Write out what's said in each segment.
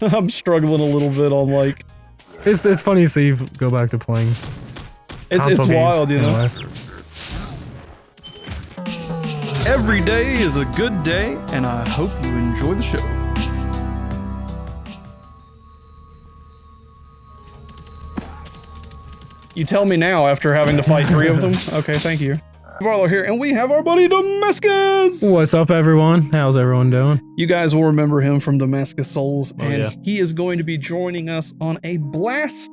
I'm struggling a little bit on like. It's funny to see you go back to playing. It's wild, you know. Anyway. Every day is a good day, and I hope you enjoy the show. You tell me now after having to fight 3 of them. Okay, thank you. Marlo here, and we have our buddy Damascus! What's up, everyone? How's everyone doing? You guys will remember him from Damascus Souls, and he is going to be joining us on a blast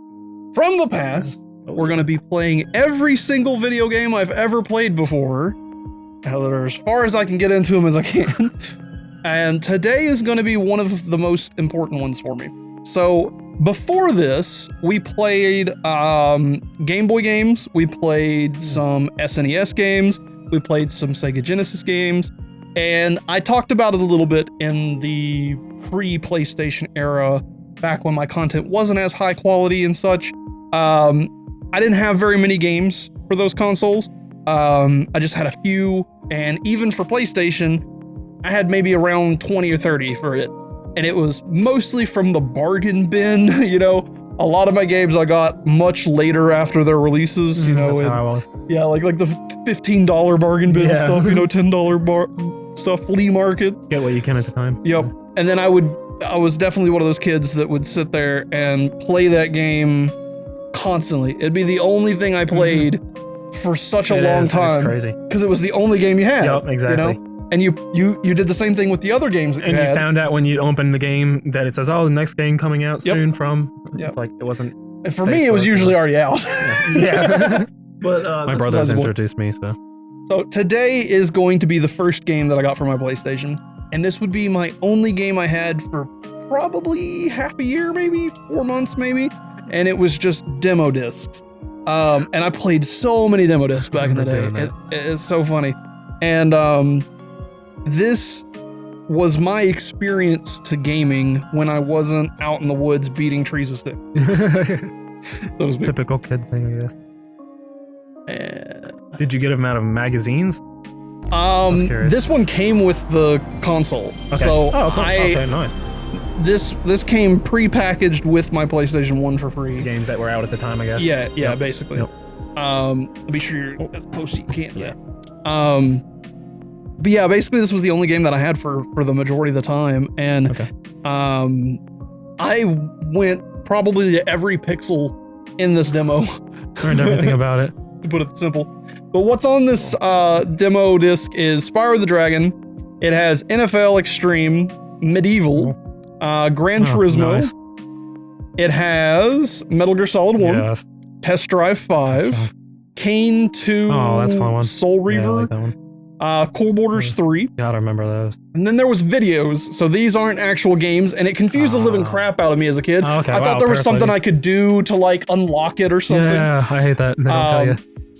from the past. We're going to be playing every single video game I've ever played before, as far as I can get into them as I can. And today is going to be one of the most important ones for me. So before this, we played Game Boy games, we played some SNES games, we played some Sega Genesis games, and I talked about it a little bit in the pre-PlayStation era, back when my content wasn't as high quality and such. I didn't have very many games for those consoles. I just had a few, and even for PlayStation, I had maybe around 20 or 30 for it. And it was mostly from the bargain bin, you know. A lot of my games I got much later after their releases, you know. That's how I was. Yeah, like the $15 bargain bin stuff, you know, $10 stuff, flea market. Get what you can at the time. Yep. And then I was definitely one of those kids that would sit there and play that game constantly. It'd be the only thing I played for such a long time. It's crazy. Because it was the only game you had. Yep, exactly. You know? And you did the same thing with the other games that you had. And you found out when you open the game that it says, oh, the next game coming out soon from. Yep. It's like, it wasn't. And for me, it was usually already out. Yeah. But my brothers introduced me, so. So today is going to be the first game that I got for my PlayStation. And this would be my only game I had for probably half a year, maybe 4 months, maybe. And it was just demo discs. And I played so many demo discs back in the day. It's so funny. And this was my experience to gaming when I wasn't out in the woods beating trees with sticks. Typical kid thing, I guess. Did you get them out of magazines? This one came with the console. Okay. So okay, nice. This came pre-packaged with my PlayStation 1 for free. The games that were out at the time, I guess. Yeah, basically. Yep. Be sure you're as close as you can. Yeah. But yeah, basically this was the only game that I had for the majority of the time, and I went probably to every pixel in this demo. Learned everything about it. To put it simple. But what's on this demo disc is Spyro the Dragon. It has NFL Extreme, Medieval, Gran Turismo. Nice. It has Metal Gear Solid 1, Test Drive 5, Kane 2, that's a fun one. Soul Reaver. Yeah, I like that one. Cool Borders 3. Gotta remember those. And then there was videos, so these aren't actual games, and it confused the living crap out of me as a kid. I thought there was something I could do to like unlock it or something. Yeah, I hate that. They don't tell you.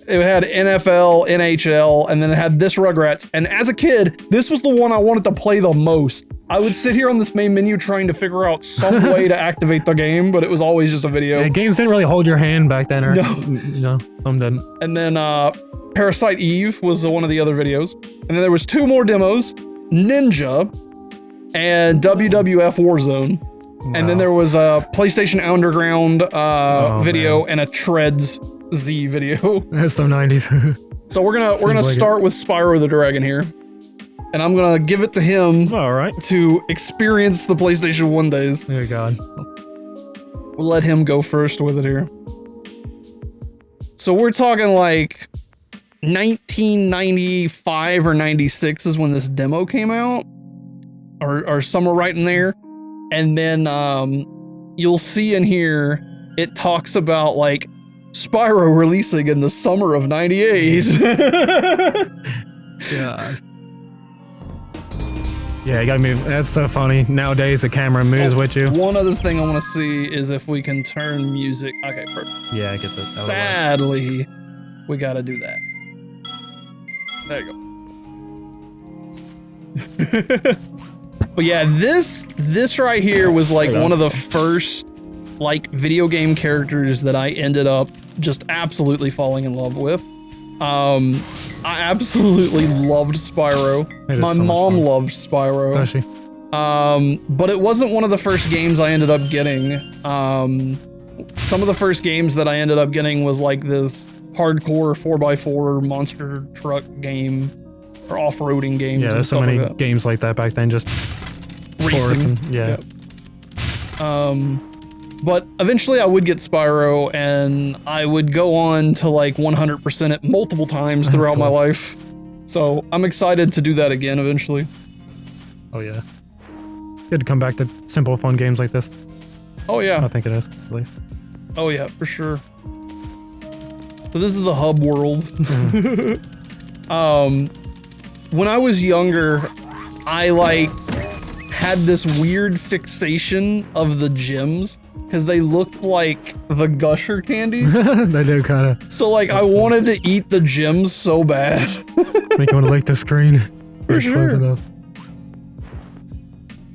It had NFL, NHL, and then it had this Rugrats. And as a kid, this was the one I wanted to play the most. I would sit here on this main menu trying to figure out some way to activate the game, but it was always just a video. Yeah, games didn't really hold your hand back then. Or, no, some didn't. And then Parasite Eve was one of the other videos. And then there was 2 more demos, Ninja and WWF Warzone. Wow. And then there was a PlayStation Underground video and a Treads Z video. That's some 90s. So we're gonna start with Spyro the Dragon here. And I'm gonna give it to him to experience the PlayStation 1 days. Oh God. We'll let him go first with it here. So we're talking like 1995 or 96 is when this demo came out, or somewhere right in there. And then you'll see in here it talks about like Spyro releasing in the summer of 98. Yeah, you gotta move. That's so funny. Nowadays, the camera moves with you. One other thing I want to see is if we can turn music. Okay, perfect. Yeah, I get that. Sadly, we gotta do that. There you go. But yeah, this right here was like one of the first like video game characters that I ended up just absolutely falling in love with. I absolutely loved Spyro. My mom loved Spyro. Does she? But it wasn't one of the first games I ended up getting. Some of the first games that I ended up getting was like this hardcore 4x4 monster truck game or off-roading games. Yeah, there's so many games like that back then, just racing. And, yeah. But eventually I would get Spyro, and I would go on to like 100% it multiple times throughout my life. So I'm excited to do that again eventually. Oh yeah. Good to come back to simple, fun games like this. Oh yeah. I think it is, at least. Oh yeah, for sure. So this is the hub world. When I was younger, I like had this weird fixation of the gems because they looked like the Gusher candies. They do kind of. So like I wanted to eat the gems so bad. Make you want to lick the screen. For sure.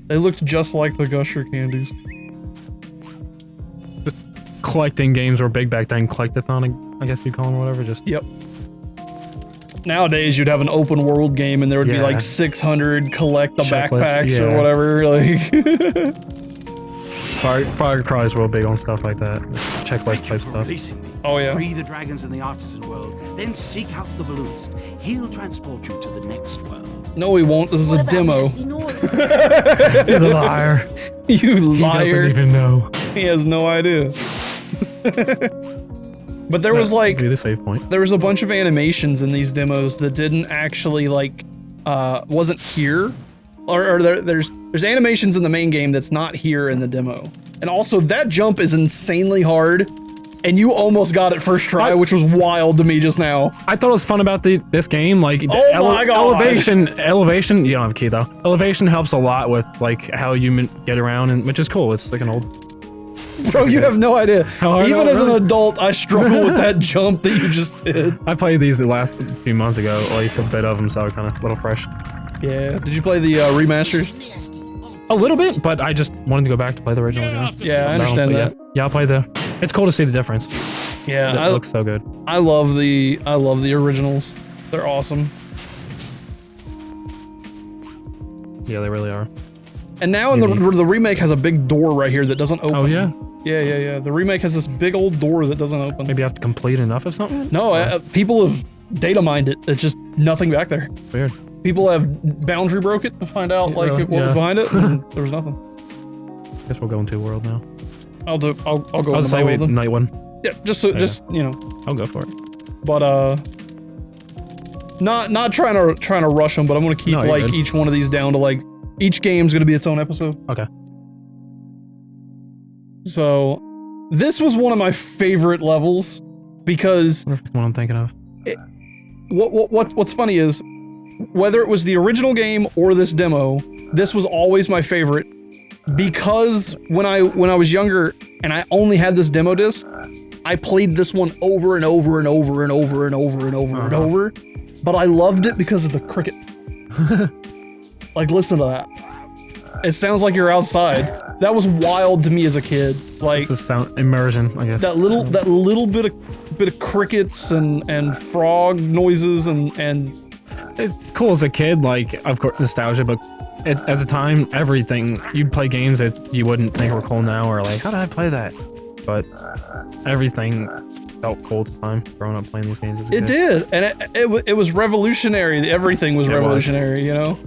They looked just like the Gusher candies. Just collecting games were big back then. Collectathon, I guess you'd call them, or whatever. Just yep. Nowadays, you'd have an open world game, and there would be like 600 collect the backpacks or whatever. Like, Fire Cries were big on stuff like that. Checklist type stuff. Oh yeah. Free the dragons in the Artisan world, then seek out the balloonist. He'll transport you to the next world. No, he won't. This is a demo. He's a liar. You liar. He doesn't even know. He has no idea. But there was like the save point. There was a bunch of animations in these demos that didn't actually like wasn't here, or there's animations in the main game that's not here in the demo. And also that jump is insanely hard, and you almost got it first try, which was wild to me just now. I thought it was fun about this game, like my God. elevation. You don't have a key though. Elevation helps a lot with like how you get around, and which is cool. It's like an old. Bro, you have no idea. Even as an adult, I struggle with that jump that you just did. I played these the last few months ago, or at least a bit of them, so I'm kind of a little fresh. Yeah. Did you play the remasters? A little bit, but I just wanted to go back to play the original again. Yeah, I understand that. Yeah, I'll play it's cool to see the difference. Yeah, it looks so good. I love the originals. They're awesome. Yeah, they really are. And now in the remake has a big door right here that doesn't open. Oh yeah? Yeah. The remake has this big old door that doesn't open. Maybe you have to complete enough of something? No, people have data mined it. It's just nothing back there. Weird. People have boundary broke it to find out what was behind it, and there was nothing. Guess we'll go into a world now. I'll go. I'll say wait, night one. Yeah, just you know. I'll go for it. But not trying to rush them, but I'm gonna keep each one of these down to like each game's gonna be its own episode. Okay. So this was one of my favorite levels because that's what I'm thinking of. What's funny is whether it was the original game or this demo, this was always my favorite because when I was younger and I only had this demo disc, I played this one over and over and over and over and over and over and over, but I loved it because of the cricket. Like, listen to that. It sounds like you're outside. That was wild to me as a kid. Like, this is sound immersion, I guess. That little bit of crickets and frog noises and it's cool as a kid, like, of course, nostalgia, but as a time, everything, you'd play games that you wouldn't think were cool now, or like, how did I play that? But everything felt cool at the time, growing up playing these games as a kid. It did, and it was revolutionary. Everything was revolutionary, you know?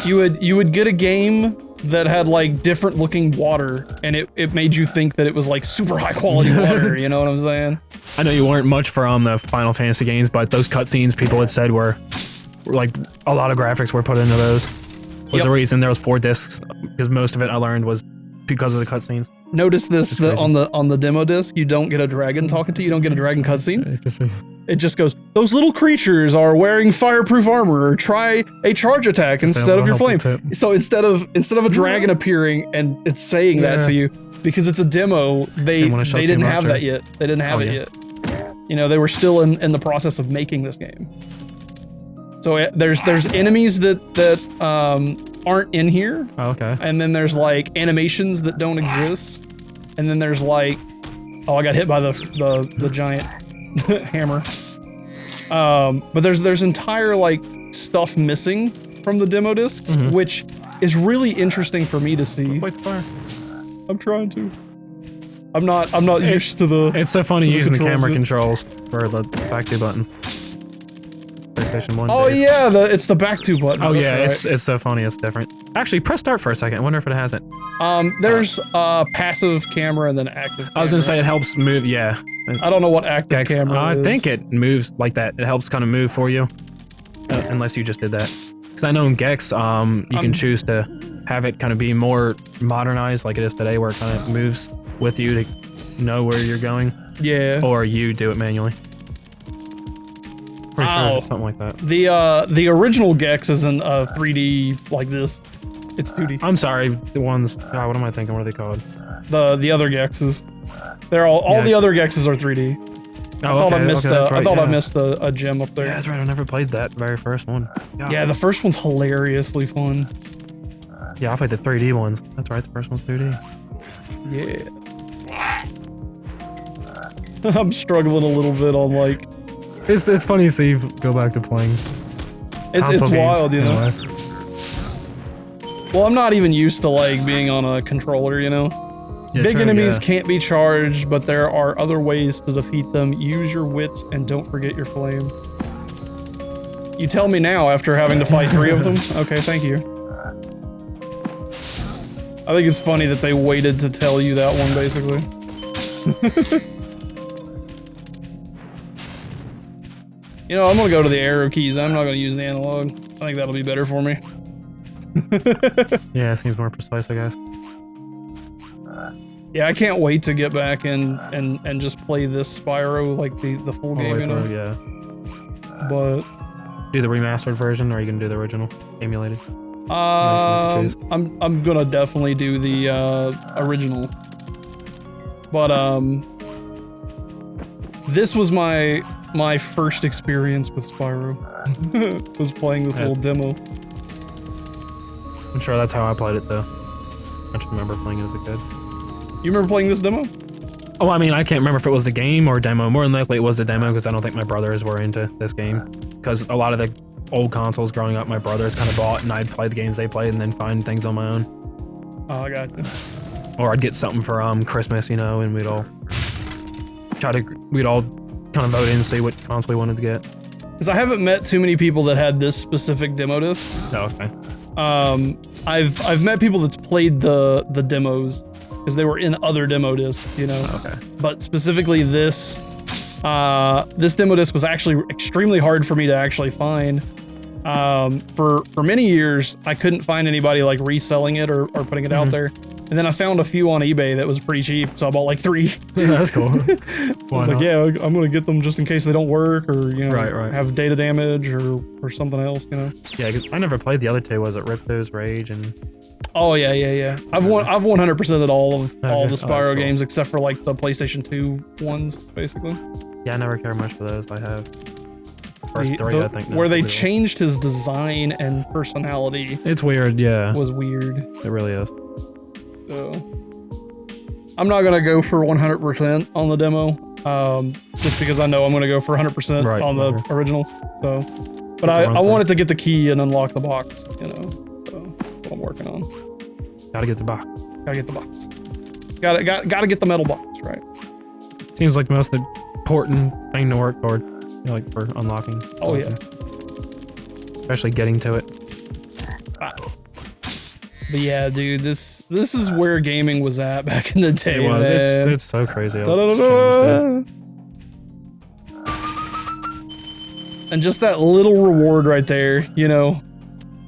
You would get a game that had like different looking water, and it made you think that it was like super high quality water, you know what I'm saying? I know you weren't much from the Final Fantasy games, but those cutscenes people had said were like a lot of graphics were put into those. Was the reason there was 4 discs, because most of it I learned was because of the cutscenes. Notice this on the demo disc, you don't get a dragon talking to you, don't get a dragon cutscene. It just goes, those little creatures are wearing fireproof armor, or try a charge attack instead of your flame. So instead of a dragon appearing and it's saying that to you, because it's a demo, they didn't have that yet. They didn't have it yet. You know, they were still in the process of making this game. So there's enemies that aren't in here. Oh, okay. And then there's like animations that don't exist. And then there's like, oh, I got hit by the giant hammer. But there's entire like stuff missing from the demo discs, which is really interesting for me to see. Wait, fire. I'm trying to. I'm not used to the. It's so funny using the camera controls. controls for the back 2 button. PlayStation 1. Oh days. yeah, it's the back 2 button. Oh That's yeah, right. it's so funny. It's different. Actually, press start for a second. I wonder if it has it. There's passive camera and then active camera. I was gonna say it helps move. Yeah. I don't know what active camera is. I think it moves like that. It helps kind of move for you, unless you just did that. Because I know in Gex, you can choose to have it kind of be more modernized, like it is today, where it kind of moves with you to know where you're going. Yeah. Or you do it manually. Pretty sure it's something like that. The original Gex isn't 3D like this. It's 2D. I'm sorry, the ones. God, what am I thinking? What are they called? The other Gexes. They're all the other Gexes are 3D. Oh, I thought okay, I missed that's right, I missed a gem up there. Yeah, that's right. I never played that very first one. God. Yeah, the first one's hilariously fun. Yeah, I played the 3D ones. That's right. The first one's 2D. Yeah. I'm struggling a little bit on like. It's funny to see you go back to playing. It's wild, you know. Well, I'm not even used to like being on a controller, you know. Yeah, Big true, enemies yeah. can't be charged, but there are other ways to defeat them. Use your wits and don't forget your flame. You tell me now after having to fight 3 of them? Okay, thank you. I think it's funny that they waited to tell you that one, basically. You know, I'm gonna go to the arrow keys. I'm not gonna use the analog. I think that'll be better for me. Yeah, it seems more precise, I guess. Yeah, I can't wait to get back and just play this Spyro, like the full game, you know? Yeah. But Do the remastered version, or are you gonna do the original emulated? I'm gonna definitely do the original. But this was my first experience with Spyro. Was playing this little demo. I'm sure that's how I played it though. I just remember playing it as a kid. You remember playing this demo? Oh, I mean, I can't remember if it was the game or demo. More than likely it was the demo, because I don't think my brothers were into this game. Because a lot of the old consoles growing up, my brothers kind of bought, and I'd play the games they played and then find things on my own. Oh, I got you. Or I'd get something for Christmas, you know, and we'd all kind of vote in and see what console we wanted to get. Because I haven't met too many people that had this specific demo disc. Oh, okay. I've met people that's played the demos because they were in other demo discs, you know. Okay. But specifically this demo disc was actually extremely hard for me to actually find. For many years, I couldn't find anybody like reselling it or putting it out there. And then I found a few on eBay that was pretty cheap, so I bought like 3. That's cool. I was like, yeah, I'm gonna get them just in case they don't work or you know have data damage or something else, you know. Yeah, 'cause I never played the other 2. Was it Ripto's Rage and? Oh yeah. I've 100%ed all the Spyro cool. games except for like the PlayStation 2 ones, basically. Yeah, I never care much for those. I have first 3, I think. Where they changed his design and personality. It's weird, yeah. Was weird. It really is. So I'm not gonna go for 100% on the demo, just because I know I'm gonna go for 100% on the original. So, but I wanted to get the key and unlock the box, you know. So that's what I'm working on. Gotta get the box. Gotta get the box. Gotta get the metal box, right? Seems like the most important thing to work toward, you know, like for unlocking. Oh yeah. Especially getting to it. But yeah, dude, this is where gaming was at back in the day. It was. Man. It's so crazy. And just that little reward right there, you know.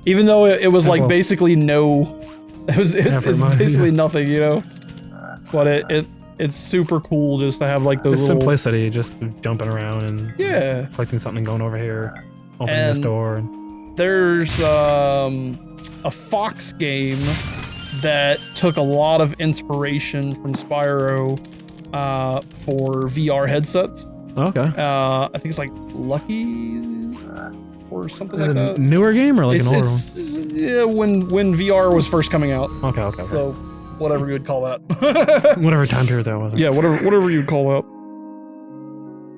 Even though it was like basically it's basically nothing, you know. But it's super cool just to have like those little simplicity, just jumping around and collecting something, going over here, opening this door. There's a Fox game that took a lot of inspiration from Spyro for VR headsets. Okay. I think it's like Lucky or something like that. A newer game or like an older one? Yeah, when VR was first coming out. Okay. So whatever you would call that. Whatever time period that was. Yeah, whatever you'd call that.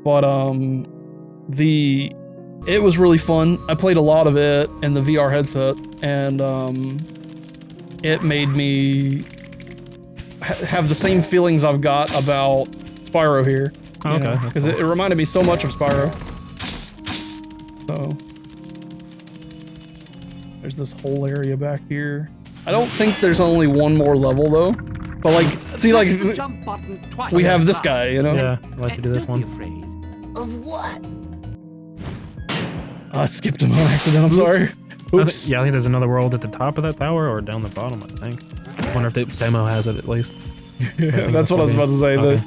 But it was really fun. I played a lot of it in the VR headset, and it made me have the same feelings I've got about Spyro here. Okay. Because it reminded me so much of Spyro. So there's this whole area back here. I don't think there's only one more level though. But like, see, like we have this guy, you know? Yeah, I'd like to do this one. Of what? I skipped him on accident. I'm sorry. Oops. Yeah, I think there's another world at the top of that tower or down the bottom. I think. I wonder if the demo has it at least. Yeah, that's what I was about to say. Okay.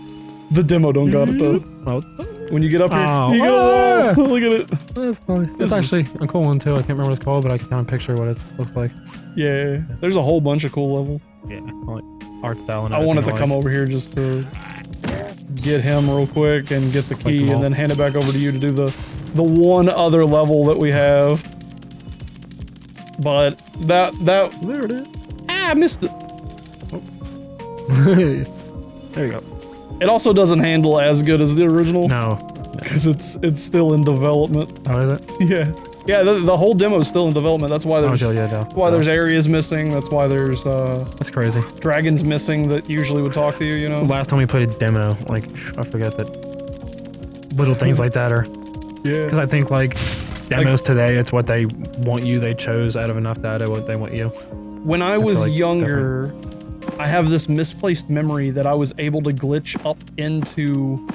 The demo don't got it though. Oh. When you get up here, Oh. you get a wall. Look at it. That's funny. It's actually a cool one too. I can't remember what it's called, but I can kind of picture what it looks like. Yeah, there's a whole bunch of cool levels. Yeah, like art style and I wanted to everything come like. over here just to get him real quick and get the key, them all. and then hand it back over to you to do the one other level that we have. But that There it is. I missed it. There you go. It also doesn't handle as good as the original No. because it's still in development. Oh, is it? Yeah, yeah. The whole demo is still in development. That's why there's That's why there's areas missing. That's why there's That's crazy. dragons missing that usually would talk to you. You know. Last time we played a demo, like I forget that little things like that are. Yeah. Because I think like demos today, it's what they want you. They chose out of enough data what they want you. When I was feel like it's younger, I have this misplaced memory that I was able to glitch up into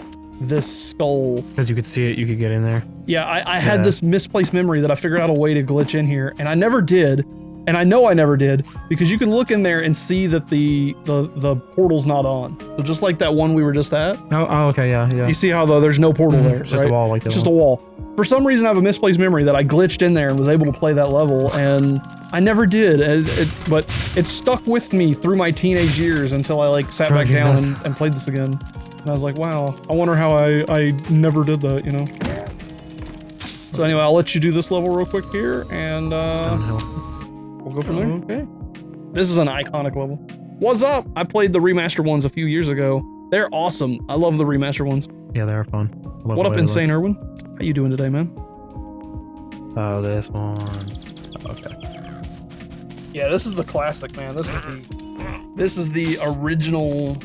this skull. Because you could see it, you could get in there. Yeah, I had Yeah. this misplaced memory that I figured out a way to glitch in here, and I never did. And I know I never did because you can look in there and see that the portal's not on. So just like that one we were just at, Oh, okay, yeah. you see how there's no portal Mhm, there, it's just right? a wall like that. It's just a wall. For some reason, I have a misplaced memory that I glitched in there and was able to play that level, and I never did. But it stuck with me through my teenage years until I like sat back Driving down nuts. and played this again. And I was like, wow, I wonder how I never did that, you know? So anyway, I'll let you do this level real quick here, and Downhill. we'll go from there. Okay. This is an iconic level. What's up? I played the remastered ones a few years ago. They're awesome. I love the remastered ones. Yeah, they are fun. I love What the up, way they Insane Irwin? How you doing today, man? look. Oh, this one. Okay. Yeah, this is the classic, man. This is the original.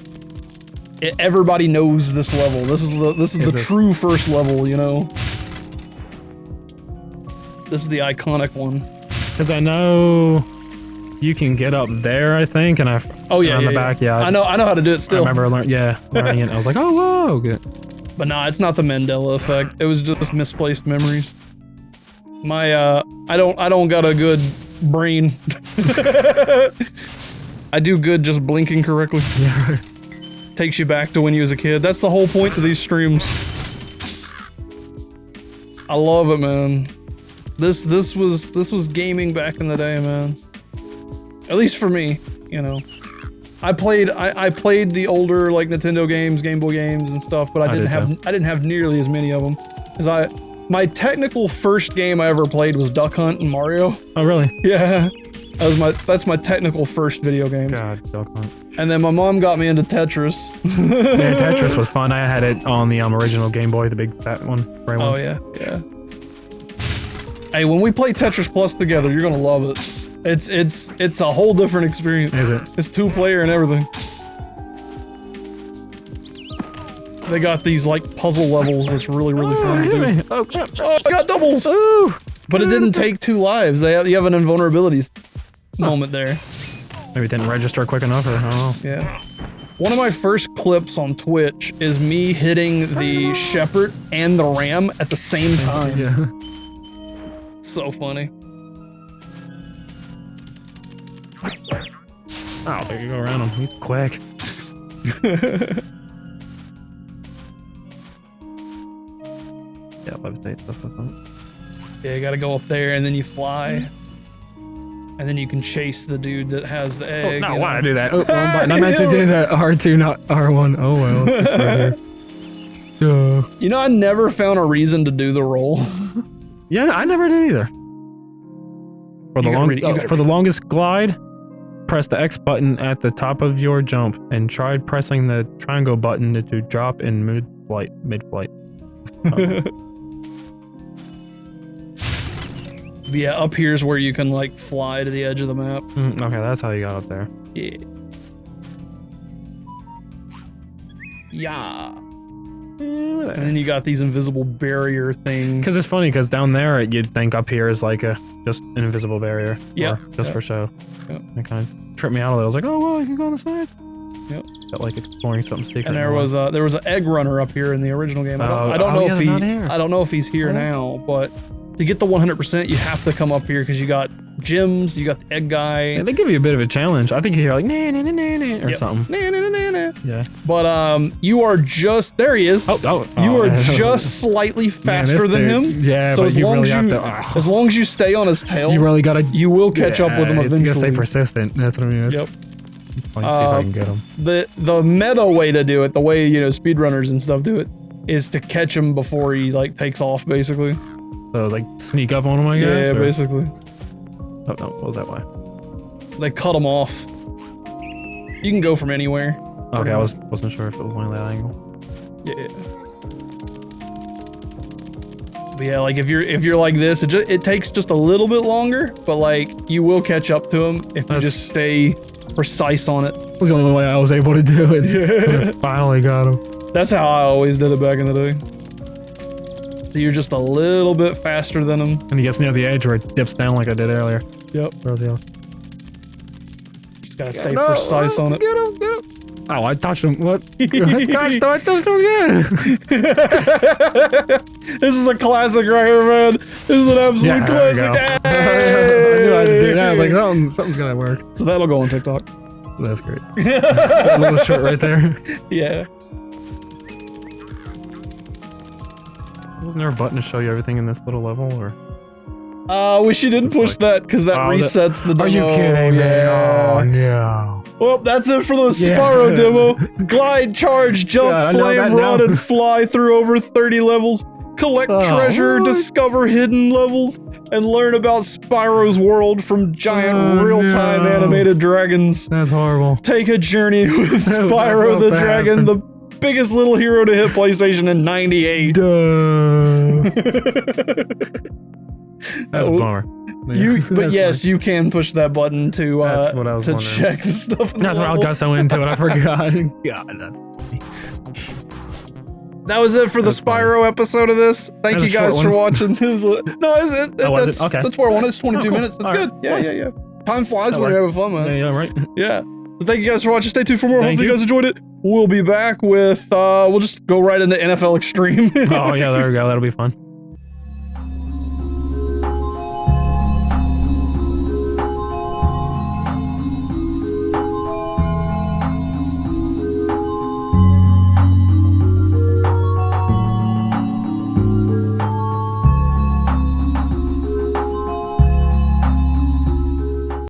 Everybody knows this level. This is the true first level, you know. This is the iconic one. Because I know you can get up there, I think, and Oh yeah, on yeah, the back, yeah. I know how to do it I still. remember learning it. I was like, oh, whoa, good. But nah, it's not the Mandela effect. It was just misplaced memories. My I don't got a good brain. I do good just blinking correctly. Yeah, right. Takes you back to when you was a kid. That's the whole point to these streams. I love it, man. This was gaming back in the day, man. At least for me, you know. I played the older like Nintendo games, Game Boy games and stuff, but I didn't have nearly as many of them. Cause my technical first game I ever played was Duck Hunt and Mario. Oh, really? Yeah. That's my technical first video game. God, Duck Hunt. And then my mom got me into Tetris. Yeah, Tetris was fun. I had it on the original Game Boy, the big fat one. Gray one. Oh yeah, yeah. Hey, when we play Tetris Plus together, you're gonna love it. It's a whole different experience. Is it? It's 2-player and everything. They got these like puzzle levels that's really fun to do. Oh, crap. Oh, I got doubles! Ooh. But it didn't take 2 lives. You have an invulnerability moment there. Maybe it didn't register quick enough, or I don't know. Yeah. One of my first clips on Twitch is me hitting the shepherd and the ram at the same time. Yeah. It's so funny. Oh, there you go around him. He's quick. Yeah, levitate stuff like that. Yeah, you gotta go up there and then you fly. And then you can chase the dude that has the egg. Oh, no, you why know? I do that? Oh, wrong button. I meant to do that. R2, not R1. Oh, well. It's just right here. You know, I never found a reason to do the roll. Yeah, I never did either. For the longest glide, press the X button at the top of your jump and try pressing the triangle button to drop in mid-flight. But yeah, up here's where you can like fly to the edge of the map. Okay, that's how you got up there. Yeah. Yeah. And then you got these invisible barrier things. Because it's funny, because down there you'd think up here is like just an invisible barrier. Yeah. Just for show. Yep. It kind of tripped me out a little. I was like, oh well, you can go on the side. Yep. Felt like exploring something secret. And there was an egg runner up here in the original game. I don't know if he's here now, but to get the 100%, you have to come up here because you got gyms, you got the egg guy. Yeah, they give you a bit of a challenge. I think you're like nah, nah, nah, nah, nah, or something. Nah, nah, nah, nah, nah. Yeah. But you are just there. He is. You are just slightly faster than him. Yeah, so but as you long really as have as long as you stay on his tail, you will catch up with him eventually. You gotta stay persistent. That's what I mean. Yep. It's fun to see if I can get him. The meta way to do it, the way speedrunners and stuff do it, is to catch him before he like takes off, basically. So like sneak up on him, I guess. Yeah, basically. Oh no, what was that way? They cut him off. You can go from anywhere. Okay, I wasn't sure if it was only that angle. Yeah. But yeah, like if you're like this, it takes just a little bit longer, but like you will catch up to him if you just stay precise on it. That was the only way I was able to do it. Yeah. Finally got him. That's how I always did it back in the day. So you're just a little bit faster than him. And he gets near the edge where it dips down like I did earlier. Yep. Just gotta stay precise on it. Get him. Oh, I touched him. What? Gosh, I touched him again. This is a classic right here, man. This is an absolute classic. Hey! I knew I had to do that. I was like, something's gotta work. So that'll go on TikTok. That's great. That little short right there. Yeah. Wasn't there a button to show you everything in this little level, or? Wish you didn't push that because that resets the demo. Are you kidding me? Yeah. Oh no. Well, that's it for the Spyro demo. Glide, charge, jump, flame, run, and fly through over 30 levels. Collect treasure, discover hidden levels, and learn about Spyro's world from giant real-time animated dragons. That's horrible. Take a journey with Spyro the Dragon, the biggest little hero to hit PlayStation in '98. That's a bummer. But yes, you can push that button to that's what I was wondering. check the stuff. That's what I got so into it. I forgot. God, that's funny. That was it for the Spyro episode of this. Thank you guys for watching. That's where I wanted. It's 22 minutes. That's good. Yeah. Time flies when you're having fun, man. Yeah, right. Yeah. So thank you guys for watching. Stay tuned for more. Hopefully you guys enjoyed it. We'll be back with we'll just go right into NFL Extreme. Oh yeah, there we go. That'll be fun.